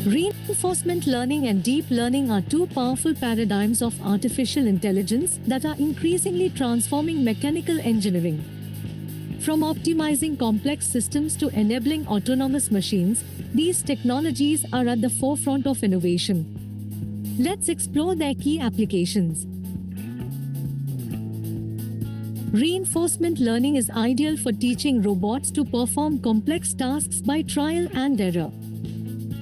Reinforcement learning and deep learning are two powerful paradigms of artificial intelligence that are increasingly transforming mechanical engineering. From optimizing complex systems to enabling autonomous machines, these technologies are at the forefront of innovation. Let's explore their key applications. Reinforcement learning is ideal for teaching robots to perform complex tasks by trial and error.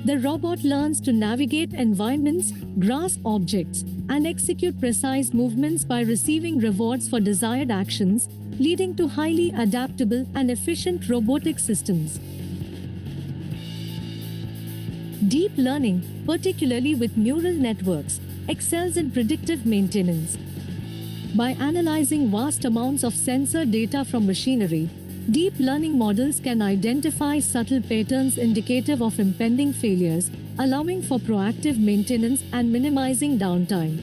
The robot learns to navigate environments, grasp objects, and execute precise movements by receiving rewards for desired actions, leading to highly adaptable and efficient robotic systems. Deep learning, particularly with neural networks, excels in predictive maintenance. By analyzing vast amounts of sensor data from machinery, deep learning models can identify subtle patterns indicative of impending failures, allowing for proactive maintenance and minimizing downtime.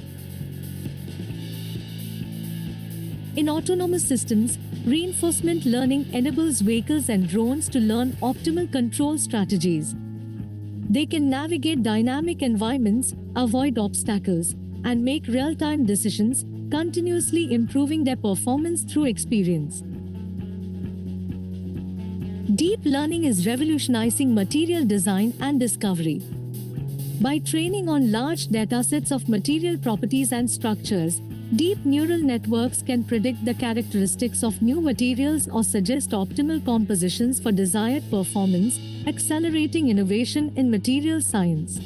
In autonomous systems, reinforcement learning enables vehicles and drones to learn optimal control strategies. They can navigate dynamic environments, avoid obstacles, and make real-time decisions, continuously improving their performance through experience. Deep learning is revolutionizing material design and discovery. By training on large datasets of material properties and structures, deep neural networks can predict the characteristics of new materials or suggest optimal compositions for desired performance, accelerating innovation in material science.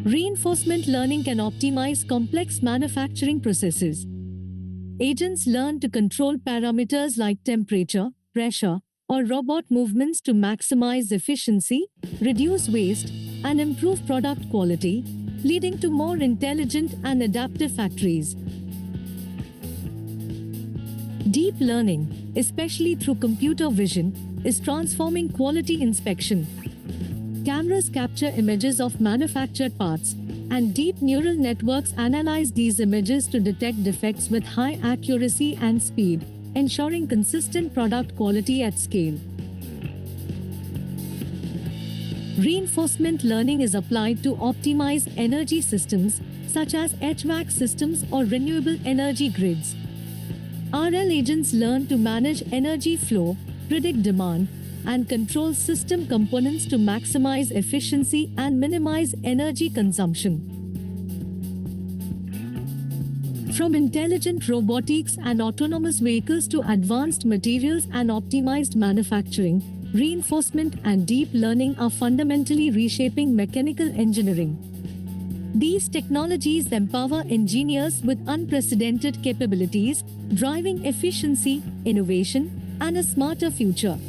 Reinforcement learning can optimize complex manufacturing processes. Agents learn to control parameters like temperature, pressure, or robot movements to maximize efficiency, reduce waste, and improve product quality, leading to more intelligent and adaptive factories. Deep learning, especially through computer vision, is transforming quality inspection. Cameras capture images of manufactured parts, and deep neural networks analyze these images to detect defects with high accuracy and speed, ensuring consistent product quality at scale. Reinforcement learning is applied to optimize energy systems, such as HVAC systems or renewable energy grids. RL agents learn to manage energy flow, predict demand, and control system components to maximize efficiency and minimize energy consumption. From intelligent robotics and autonomous vehicles to advanced materials and optimized manufacturing, reinforcement and deep learning are fundamentally reshaping mechanical engineering. These technologies empower engineers with unprecedented capabilities, driving efficiency, innovation, and a smarter future.